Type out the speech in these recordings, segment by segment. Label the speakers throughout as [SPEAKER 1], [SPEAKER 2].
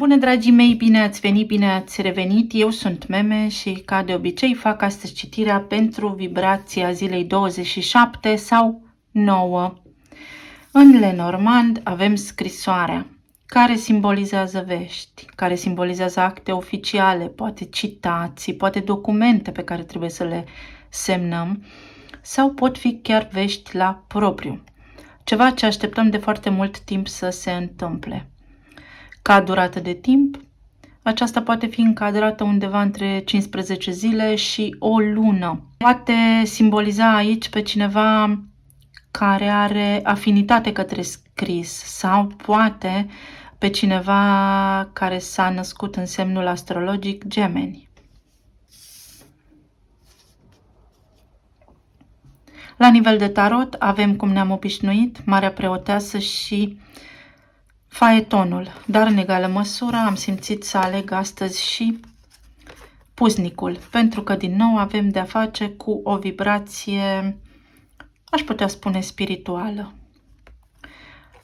[SPEAKER 1] Bună, dragii mei, bine ați venit, bine ați revenit. Eu sunt Meme și, ca de obicei, fac astăzi citirea pentru vibrația zilei 27 sau 9. În Lenormand avem scrisoarea, care simbolizează vești, care simbolizează acte oficiale, poate citații, poate documente pe care trebuie să le semnăm, sau pot fi chiar vești la propriu. Ceva ce așteptăm de foarte mult timp să se întâmple. Ca durată de timp, aceasta poate fi încadrată undeva între 15 zile și o lună. Poate simboliza aici pe cineva care are afinitate către scris sau poate pe cineva care s-a născut în semnul astrologic Gemeni. La nivel de tarot avem, cum ne-am obișnuit, Marea Preoteasă și Faetonul, dar în egală măsură am simțit să aleg astăzi și Puznicul, pentru că din nou avem de-a face cu o vibrație, aș putea spune, spirituală.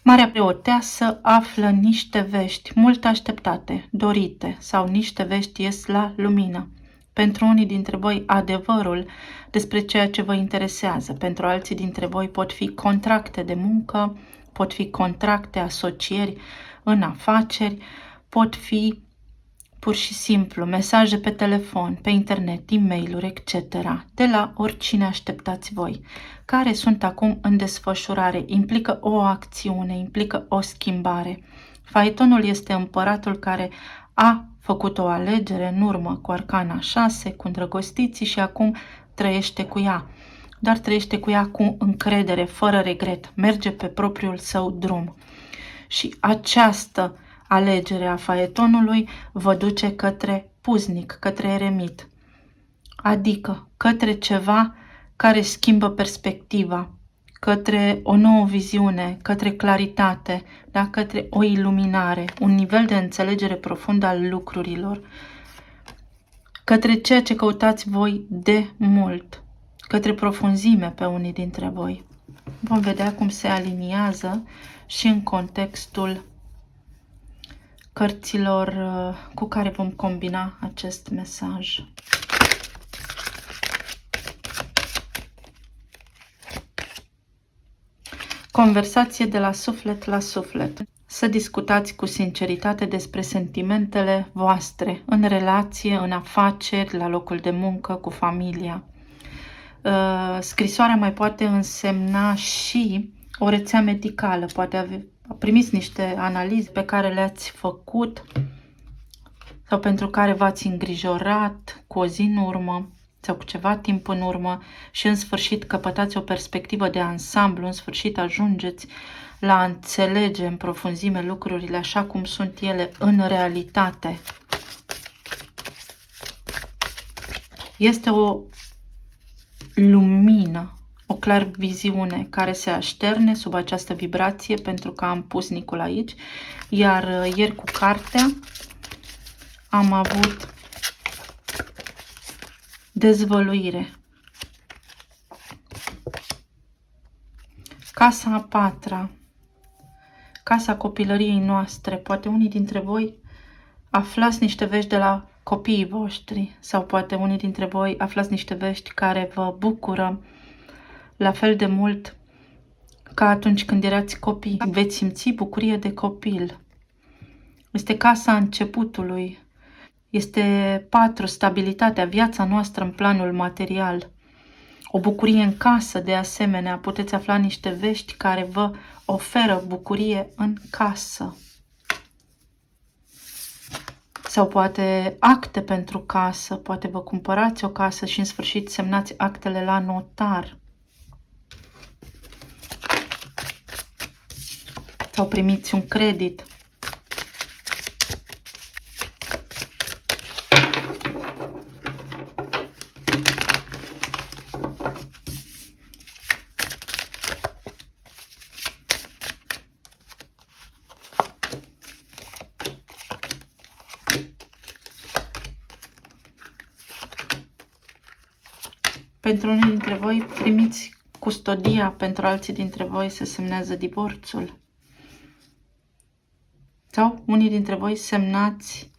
[SPEAKER 1] Marea Preoteasă află niște vești mult așteptate, dorite, sau niște vești ies la lumină. Pentru unii dintre voi adevărul despre ceea ce vă interesează, pentru alții dintre voi pot fi contracte de muncă, pot fi contracte, asocieri în afaceri, pot fi pur și simplu mesaje pe telefon, pe internet, e-mail-uri, etc. De la oricine așteptați voi, care sunt acum în desfășurare, implică o acțiune, implică o schimbare. Faetonul este împăratul care a făcut o alegere în urmă cu arcana 6, cu îndrăgostiții și acum trăiește cu ea. Dar trăiește cu ea cu încredere, fără regret, merge pe propriul său drum. Și această alegere a faetonului vă duce către puznic, către eremit, adică către ceva care schimbă perspectiva, către o nouă viziune, către claritate, da? Către o iluminare, un nivel de înțelegere profundă al lucrurilor, către ceea ce căutați voi de mult, către profunzime pe unii dintre voi. Vom vedea cum se aliniază și în contextul cărților cu care vom combina acest mesaj. Conversație de la suflet la suflet. Să discutați cu sinceritate despre sentimentele voastre în relație, în afaceri, la locul de muncă, cu familia. Scrisoarea mai poate însemna și o rețea medicală, poate primiți niște analize pe care le-ați făcut sau pentru care v-ați îngrijorat cu o zi în urmă sau cu ceva timp în urmă și în sfârșit căpătați o perspectivă de ansamblu, în sfârșit ajungeți la a înțelege în profunzime lucrurile așa cum sunt ele în realitate. Este o lumină, o clarviziune care se așterne sub această vibrație pentru că am puznicul aici, iar ieri cu cartea am avut dezvăluire. Casa a patra, casa copilăriei noastre. Poate unii dintre voi aflați niște vești de la copiii voștri sau poate unii dintre voi aflați niște vești care vă bucură la fel de mult ca atunci când erați copii. Veți simți bucurie de copil. Este casa începutului. Este 4, stabilitatea, viața noastră în planul material. O bucurie în casă, de asemenea. Puteți afla niște vești care vă oferă bucurie în casă. Sau poate acte pentru casă. Poate vă cumpărați o casă și în sfârșit semnați actele la notar. Sau primiți un credit. Pentru unii dintre voi primiți custodia, pentru alții dintre voi se semnează divorțul. Sau unii dintre voi semnați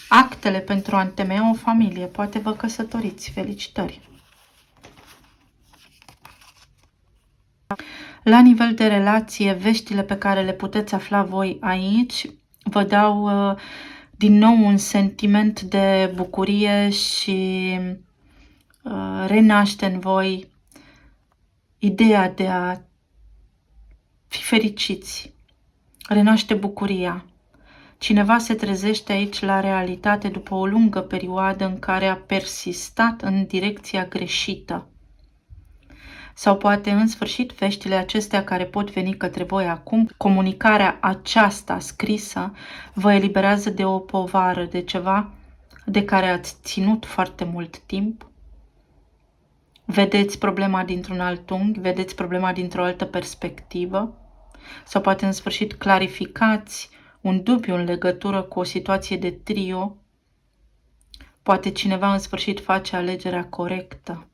[SPEAKER 1] actele pentru a întemeia o familie. Poate vă căsătoriți. Felicitări! La nivel de relație, veștile pe care le puteți afla voi aici vă dau din nou un sentiment de bucurie și renaște în voi ideea de a fi fericiți. Renaște bucuria. Cineva se trezește aici la realitate după o lungă perioadă în care a persistat în direcția greșită. Sau poate în sfârșit veștile acestea care pot veni către voi acum, comunicarea aceasta scrisă vă eliberează de o povară, de ceva de care ați ținut foarte mult timp. Vedeți problema dintr-un alt unghi, vedeți problema dintr-o altă perspectivă. Sau poate în sfârșit clarificați un dubiu în legătură cu o situație de trio. Poate cineva în sfârșit face alegerea corectă.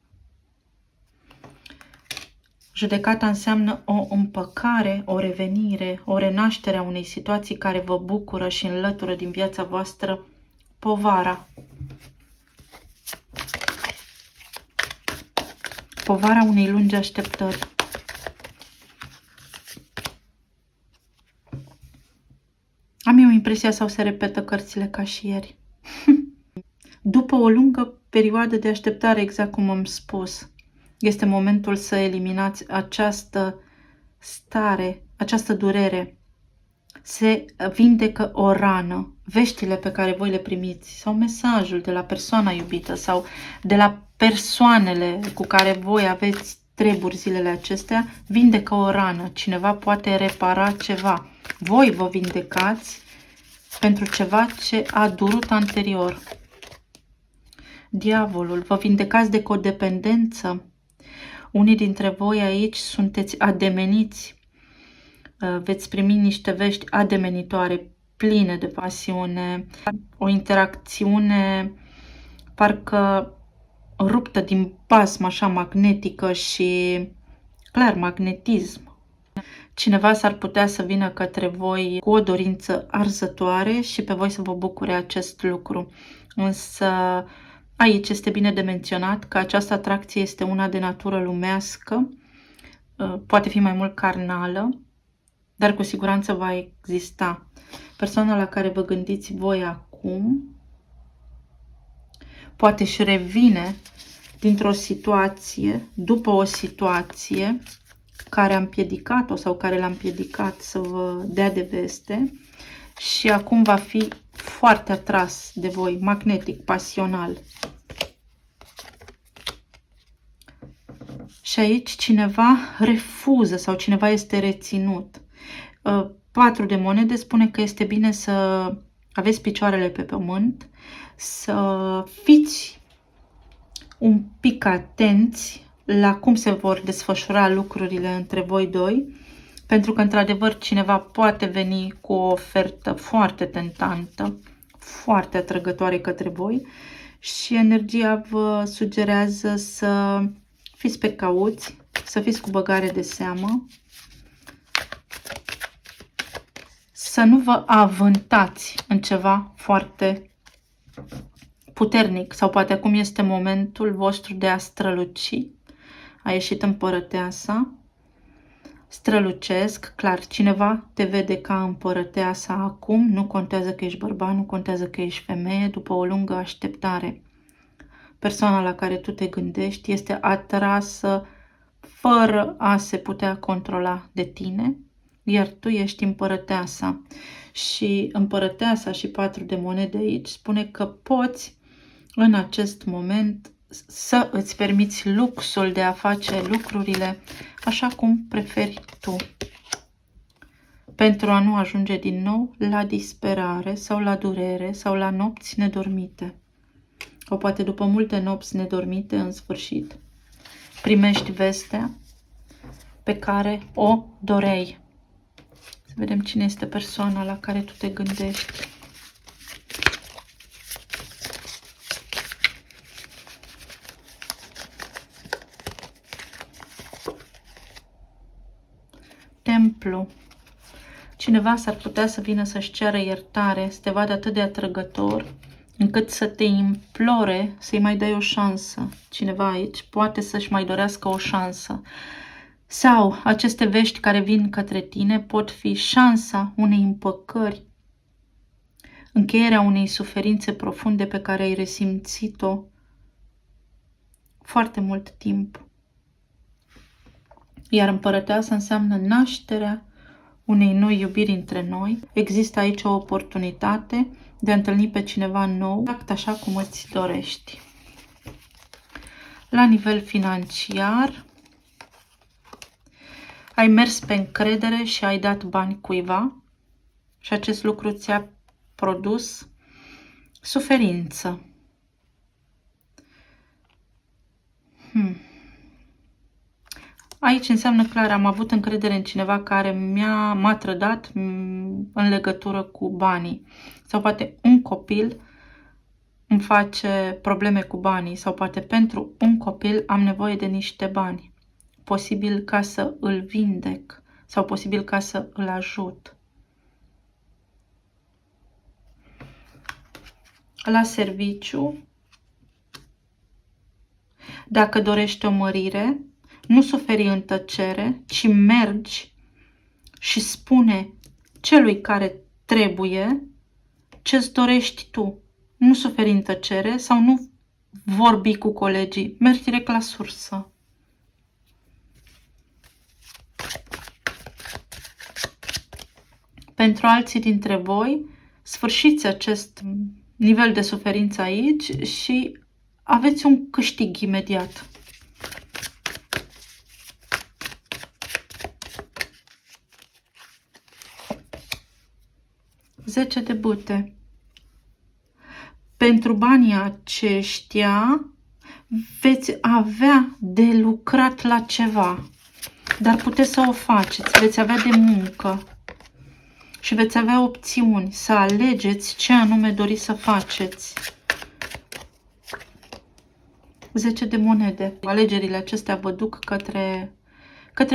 [SPEAKER 1] Judecata înseamnă o împăcare, o revenire, o renaștere a unei situații care vă bucură și înlătură din viața voastră povara. Povara unei lungi așteptări. Am eu impresia sau se repetă cărțile ca și ieri. După o lungă perioadă de așteptare, exact cum am spus, este momentul să eliminați această stare, această durere. Se vindecă o rană. Veștile pe care voi le primiți sau mesajul de la persoana iubită sau de la persoanele cu care voi aveți treburi zilele acestea, vindecă o rană. Cineva poate repara ceva. Voi vă vindecați pentru ceva ce a durut anterior. Diavolul, vă vindecați de codependență. Unii dintre voi aici sunteți ademeniți. Veți primi niște vești ademenitoare, pline de pasiune, o interacțiune parcă ruptă din pasmă așa magnetică și clar magnetism. Cineva s-ar putea să vină către voi cu o dorință arzătoare și pe voi să vă bucure acest lucru. Însă aici este bine de menționat că această atracție este una de natură lumească, poate fi mai mult carnală, dar cu siguranță va exista. Persoana la care vă gândiți voi acum poate își revine dintr-o situație, după o situație care a împiedicat-o sau care l-a împiedicat să vă dea de veste și acum va fi foarte atras de voi, magnetic, pasional. Și aici cineva refuză sau cineva este reținut. 4 de monede spune că este bine să aveți picioarele pe pământ, să fiți un pic atenți la cum se vor desfășura lucrurile între voi doi, pentru că într-adevăr cineva poate veni cu o ofertă foarte tentantă, foarte atrăgătoare către voi și energia vă sugerează să fiți precauți, să fiți cu băgare de seamă, să nu vă avântați în ceva foarte puternic sau poate acum este momentul vostru de a străluci. A ieșit împărăteasa, strălucesc, clar, cineva te vede ca împărăteasa acum, nu contează că ești bărbat, nu contează că ești femeie, după o lungă așteptare. Persoana la care tu te gândești este atrasă fără a se putea controla de tine, iar tu ești împărăteasa. Și împărăteasa și 4 de monede aici spune că poți în acest moment să îți permiți luxul de a face lucrurile așa cum preferi tu, pentru a nu ajunge din nou la disperare sau la durere sau la nopți nedormite. Sau poate după multe nopți nedormite, în sfârșit, primești vestea pe care o doreai. Să vedem cine este persoana la care tu te gândești. Templu. Cineva s-ar putea să vină să-și ceară iertare, să te vadă atât de atrăgător, încât să te implore să-i mai dai o șansă. Cineva aici poate să-și mai dorească o șansă. Sau aceste vești care vin către tine pot fi șansa unei împăcări, încheierea unei suferințe profunde pe care ai resimțit-o foarte mult timp. Iar împărăteasa înseamnă nașterea unei noi iubiri între noi. Există aici o oportunitate de a întâlni pe cineva nou, exact așa cum îți dorești. La nivel financiar, ai mers pe încredere și ai dat bani cuiva și acest lucru ți-a produs suferință. Aici înseamnă clar, am avut încredere în cineva care m-a trădat în legătură cu banii. Sau poate un copil îmi face probleme cu banii. Sau poate pentru un copil am nevoie de niște bani. Posibil ca să îl vindec. Sau posibil ca să îl ajut. La serviciu, dacă dorești o mărire, nu suferi în tăcere, ci mergi și spune celui care trebuie ce-ți dorești tu. Nu suferi în tăcere sau nu vorbi cu colegii. Mergi direct la sursă. Pentru alții dintre voi, sfârșiți acest nivel de suferință aici și aveți un câștig imediat. Zece de bâte. Pentru banii aceștia veți avea de lucrat la ceva, dar puteți să o faceți, veți avea de muncă și veți avea opțiuni să alegeți ce anume doriți să faceți. 10 de monede. Alegerile acestea vă duc către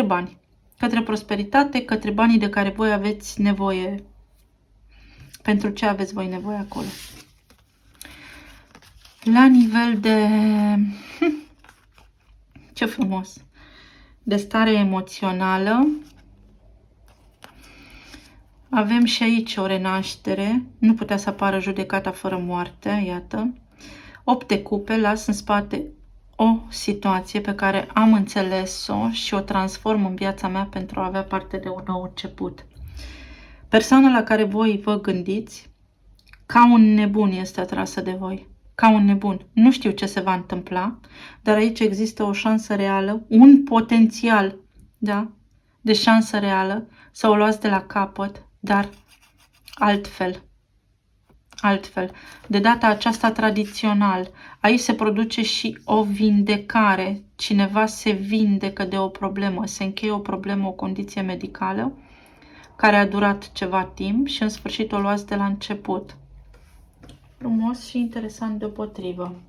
[SPEAKER 1] bani, către prosperitate, către banii de care voi aveți nevoie. Pentru ce aveți voi nevoie acolo? La nivel de... Ce frumos! De stare emoțională, avem și aici o renaștere. Nu putea să apară judecata fără moarte, iată. 8 de cupe, las în spate o situație pe care am înțeles-o și o transform în viața mea pentru a avea parte de un nou început. Persoana la care voi vă gândiți, ca un nebun este atrasă de voi. Ca un nebun. Nu știu ce se va întâmpla, dar aici există o șansă reală, un potențial, da, de șansă reală, să o luați de la capăt, dar altfel. Altfel. De data aceasta tradițional. Aici se produce și o vindecare. Cineva se vindecă de o problemă, se încheie o problemă, o condiție medicală, care a durat ceva timp și în sfârșit o luați de la început. Frumos și interesant deopotrivă.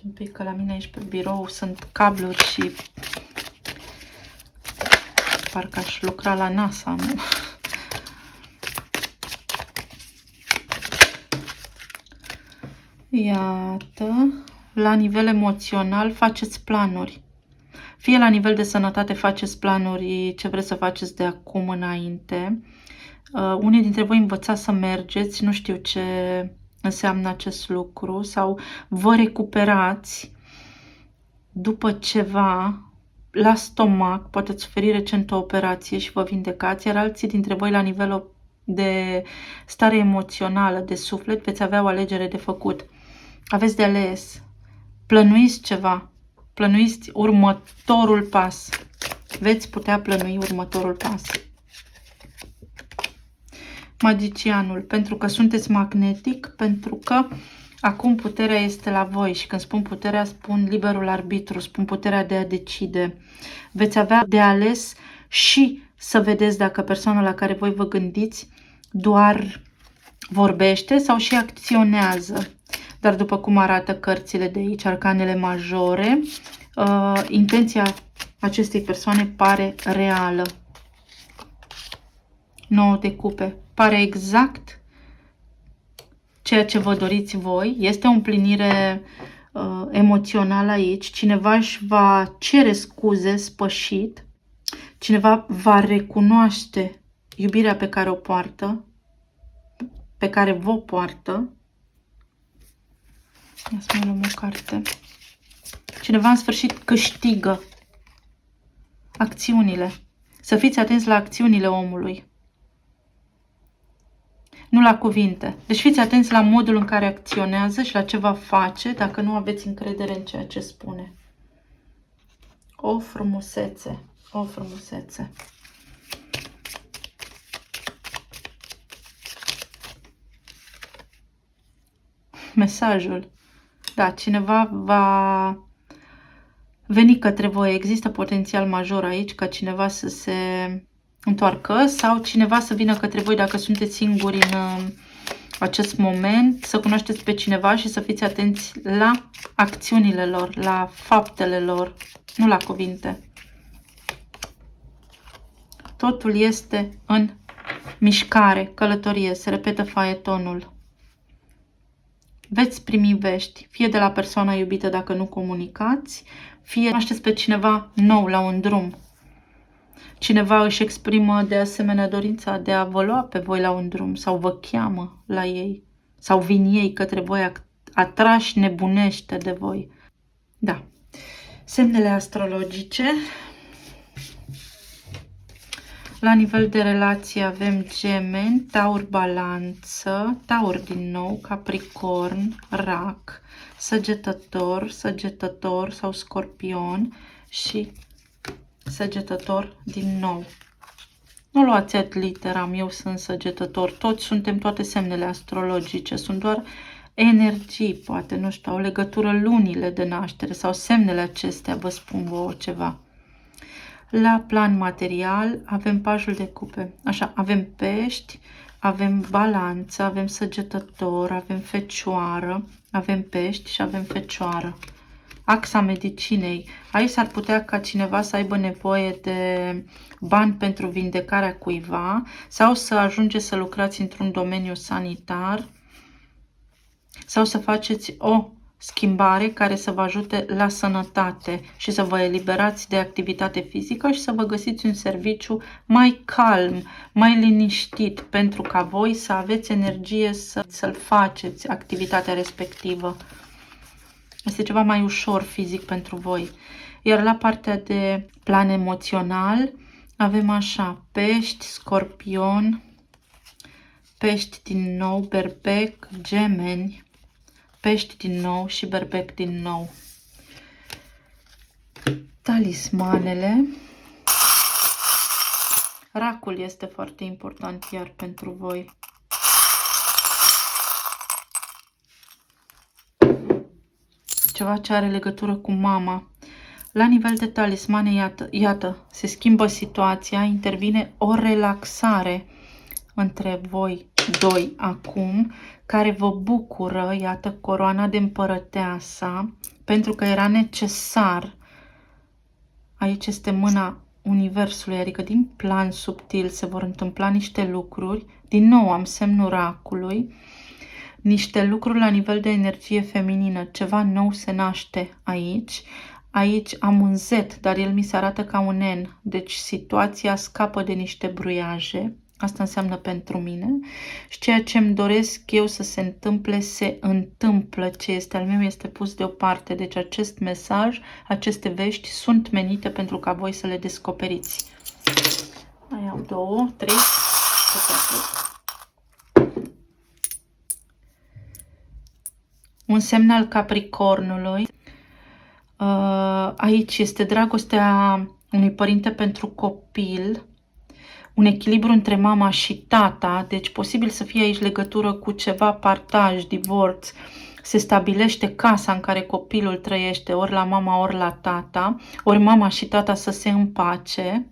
[SPEAKER 1] Un pic că la mine aici pe birou sunt cabluri și parcă aș lucra la NASA, nu? Iată, la nivel emoțional faceți planuri. Fie la nivel de sănătate faceți planuri ce vreți să faceți de acum înainte. Unii dintre voi învățați să mergeți, nu știu ce înseamnă acest lucru, sau vă recuperați după ceva la stomac, poate suferi recent o operație și vă vindecați, iar alții dintre voi la nivel de stare emoțională, de suflet, veți avea o alegere de făcut. Aveți de ales, plănuiți ceva, plănuiți următorul pas, veți putea plănui următorul pas. Magicianul, pentru că sunteți magnetic, pentru că acum puterea este la voi și când spun puterea, spun liberul arbitru, spun puterea de a decide. Veți avea de ales și să vedeți dacă persoana la care voi vă gândiți doar vorbește sau și acționează. Dar după cum arată cărțile de aici, arcanele majore, intenția acestei persoane pare reală. 9 de cupe. Pare exact ceea ce vă doriți voi. Este o împlinire emoțională aici. Cineva își va cere scuze spășit. Cineva va recunoaște iubirea pe care o poartă, pe care vă poartă. Ia să mai luăm o carte. Cineva în sfârșit câștigă acțiunile. Să fiți atenți la acțiunile omului. Nu la cuvinte. Deci fiți atenți la modul în care acționează și la ce va face dacă nu aveți încredere în ceea ce spune. O frumusețe. O frumusețe. Mesajul. Da, cineva va veni către voi. Există potențial major aici ca cineva să se întoarcă sau cineva să vină către voi dacă sunteți singuri în acest moment, să cunoașteți pe cineva și să fiți atenți la acțiunile lor, la faptele lor, nu la cuvinte. Totul este în mișcare, călătorie, se repetă faetonul. Veți primi vești, fie de la persoana iubită dacă nu comunicați, fie cunoașteți pe cineva nou la un drum. Cineva își exprimă de asemenea dorința de a vă lua pe voi la un drum sau vă cheamă la ei sau vin ei către voi atrași nebunește de voi. Da. Semnele astrologice. La nivel de relație avem Gemeni, Taur, Balanță, Taur din nou, Capricorn, Rac, Săgetător, Săgetător sau Scorpion și Săgetător din nou. Nu luați ad literam, eu sunt Săgetător, toți suntem toate semnele astrologice, sunt doar energii, poate, nu știu, au legătură lunile de naștere sau semnele acestea vă spun vouă ceva. La plan material avem pajul de cupe, așa, avem pești, avem balanță, avem săgetător, avem fecioară, avem pești și avem fecioară. Axa medicinei. Aici s-ar putea ca cineva să aibă nevoie de bani pentru vindecarea cuiva sau să ajungeți să lucrați într-un domeniu sanitar sau să faceți o schimbare care să vă ajute la sănătate și să vă eliberați de activitate fizică și să vă găsiți un serviciu mai calm, mai liniștit pentru ca voi să aveți energie să-l faceți activitatea respectivă. Este ceva mai ușor fizic pentru voi. Iar la partea de plan emoțional avem așa, pești, scorpion, pești din nou, berbec, gemeni, pești din nou și berbec din nou. Talismanele. Racul este foarte important iar pentru voi. Ceva ce are legătură cu mama. La nivel de talismane, iată, se schimbă situația, intervine o relaxare între voi doi acum, care vă bucură, iată, coroana de împărăteasa, pentru că era necesar. Aici este mâna Universului, adică din plan subtil se vor întâmpla niște lucruri. Din nou am semnul racului. Niște lucruri la nivel de energie feminină, ceva nou se naște aici. Aici am un Z, dar el mi se arată ca un N, deci situația scapă de niște bruiaje. Asta înseamnă pentru mine. Și ceea ce îmi doresc eu să se întâmple, se întâmplă. Ce este al meu este pus deoparte. Deci acest mesaj, aceste vești sunt menite pentru ca voi să le descoperiți. Mai au 2, 3, un semn al Capricornului. Aici este dragostea unui părinte pentru copil, un echilibru între mama și tata, deci posibil să fie aici legătură cu ceva partaj, divorț, se stabilește casa în care copilul trăiește, ori la mama, ori la tata, ori mama și tata să se împace,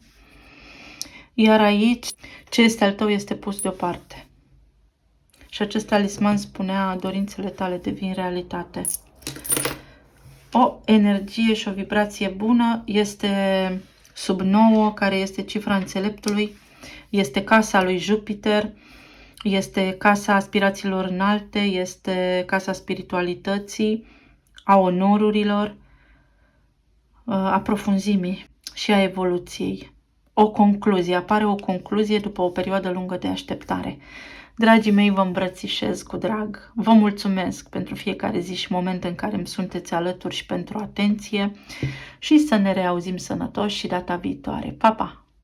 [SPEAKER 1] iar aici ce este al tău este pus deoparte. Și acest talisman spunea, dorințele tale devin realitate. O energie și o vibrație bună este sub 9, care este cifra înțeleptului. Este casa lui Jupiter, este casa aspirațiilor înalte, este casa spiritualității, a onorurilor, a profunzimii și a evoluției. O concluzie, apare o concluzie după o perioadă lungă de așteptare. Dragii mei, vă îmbrățișez cu drag. Vă mulțumesc pentru fiecare zi și moment în care îmi sunteți alături și pentru atenție și să ne reauzim sănătoși și data viitoare. Pa, pa!